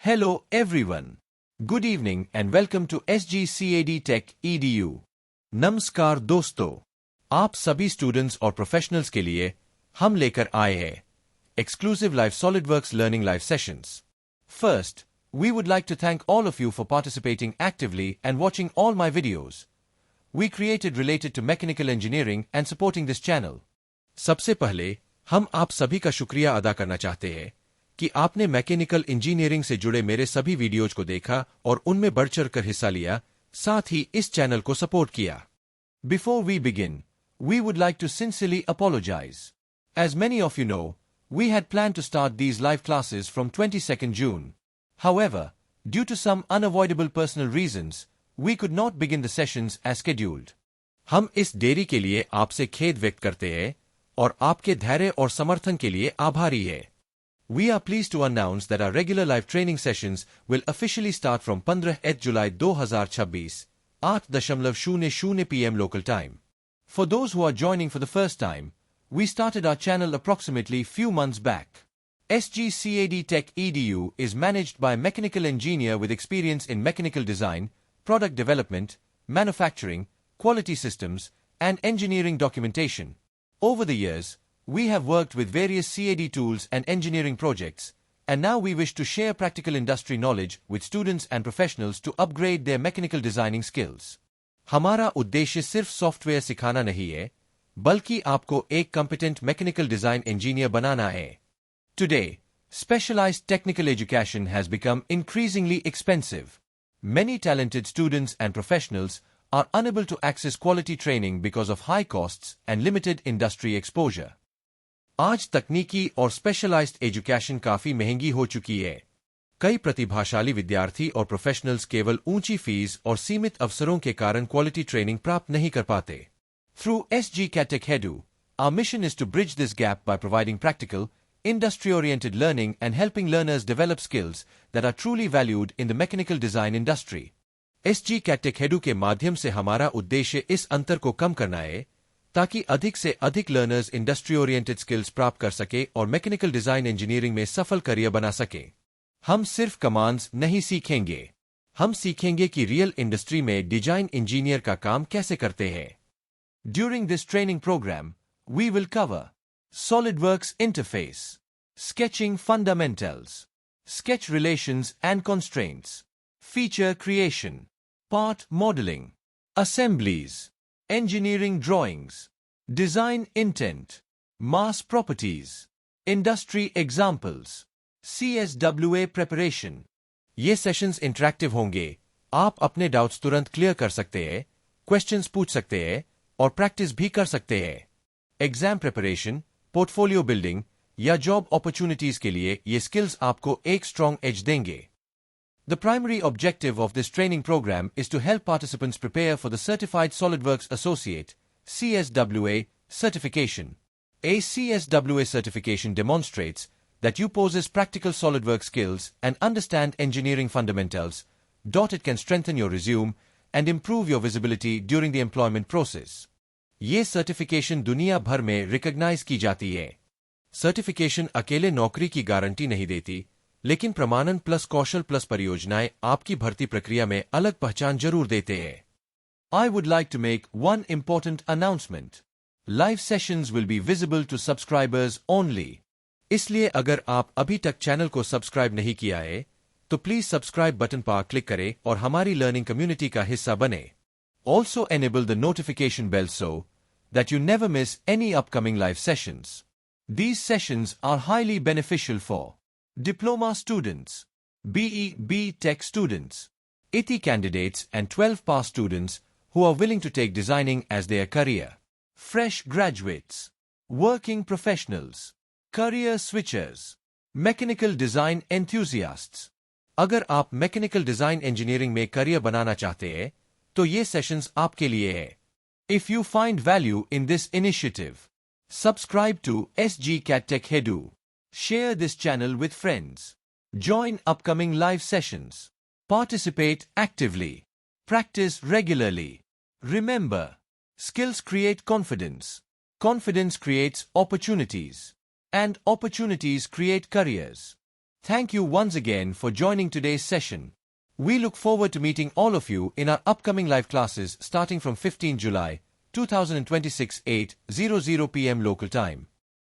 Hello everyone. Good evening and welcome to SGCADTECHEDU. नमस्कार दोस्तों, आप सभी स्टूडेंट्स और प्रोफेशनल्स के लिए हम लेकर आए हैं exclusive live SolidWorks learning live sessions. First, we would like to thank all of you for participating actively and watching all my videos. We created related to mechanical engineering and supporting this channel. सबसे पहले हम आप सभी का शुक्रिया अदा करना चाहते हैं कि आपने मैकेनिकल इंजीनियरिंग से जुड़े मेरे सभी वीडियोज को देखा और उनमें बढ़-चढ़ कर हिस्सा लिया, साथ ही इस चैनल को सपोर्ट किया. Before we begin, we would like to sincerely apologize. As many of you know, we had planned to start these live classes from 22nd June. However, due to some unavoidable personal reasons, we could not begin the sessions as scheduled. हम इस देरी के लिए आपसे खेद व्यक्त करते हैं और आपके धैर्य और समर्थन के लिए आभारी हैं. We are pleased to announce that our regular live training sessions will officially start from 15 July 2026, 8:00 PM local time. For those who are joining for the first time, we started our channel approximately few months back. SGCADTECHEDU is managed by a mechanical engineer with experience in mechanical design, product development, manufacturing, quality systems, and engineering documentation. Over the years, we have worked with various CAD tools and engineering projects, and now we wish to share practical industry knowledge with students and professionals to upgrade their mechanical designing skills. हमारा उद्देश्य सिर्फ software सिखाना नहीं है, बल्कि आपको एक competent mechanical design engineer बनाना है. Today, specialized technical education has become increasingly expensive. Many talented students and professionals are unable to access quality training because of high costs and limited industry exposure. आज तकनीकी और specialised education काफी महंगी हो चुकी है. कई प्रतिभाशाली विद्यार्थी और प्रोफेशनल्स केवल ऊंची फीस और सीमित अवसरों के कारण क्वालिटी ट्रेनिंग प्राप्त नहीं कर पाते. Through SGCADTECHEDU, our mission is to bridge this gap by providing practical, industry-oriented learning and helping learners develop skills that are truly valued in the mechanical design industry. SGCADTECHEDU के माध्यम से हमारा उद्देश्य इस अंतर को कम करना है ताकि अधिक से अधिक लर्नर्स इंडस्ट्री ओरिएंटेड स्किल्स प्राप्त कर सके और मैकेनिकल डिजाइन इंजीनियरिंग में सफल करियर बना सके. हम सिर्फ कमांड्स नहीं सीखेंगे, हम सीखेंगे कि रियल इंडस्ट्री में डिजाइन इंजीनियर का काम कैसे करते हैं. During this training programme, we will cover SolidWorks interface, sketching fundamentals, sketch relations and constraints, feature creation, part modeling, assemblies, engineering drawings, design intent, mass properties, industry examples, CSWA preparation. ये sessions interactive होंगे. आप अपने doubts तुरंत clear कर सकते हैं, questions पूछ सकते हैं और प्रैक्टिस भी कर सकते हैं. एग्जाम प्रिपरेशन, पोर्टफोलियो बिल्डिंग या जॉब अपॉर्चुनिटीज के लिए ये स्किल्स आपको एक स्ट्रॉन्ग एज देंगे. The primary objective of this training program is to help participants prepare for the Certified SolidWorks Associate (CSWA) certification. A CSWA certification demonstrates that you possess practical SolidWorks skills and understand engineering fundamentals. It can strengthen your resume and improve your visibility during the employment process. ये certification दुनिया भर में recognise की जाती है. Certification अकेले नौकरी की गारंटी नहीं देती, लेकिन प्रमाणन प्लस कौशल प्लस परियोजनाएं आपकी भर्ती प्रक्रिया में अलग पहचान जरूर देते हैं. I would like to make one important announcement. Live sessions will be visible to subscribers only. इसलिए अगर आप अभी तक चैनल को सब्सक्राइब नहीं किया है, तो प्लीज सब्सक्राइब बटन पर क्लिक करें और हमारी लर्निंग कम्युनिटी का हिस्सा बने. Also enable the notification bell so that you never miss any upcoming live sessions. These sessions are highly beneficial for Diploma Students, B.Tech Students, IT candidates and 12 pass students who are willing to take designing as their career, fresh graduates, working professionals, career switchers, mechanical design enthusiasts. अगर आप mechanical design engineering में career बनाना चाहते हैं, तो ये sessions आपके लिए है. If you find value in this initiative, subscribe to SGCADTECHEDU. Share this channel with friends. Join upcoming live sessions. Participate actively. Practice regularly. Remember, skills create confidence. Confidence creates opportunities. And opportunities create careers. Thank you once again for joining today's session. We look forward to meeting all of you in our upcoming live classes starting from 15 July 2026 8:00 p.m. local time.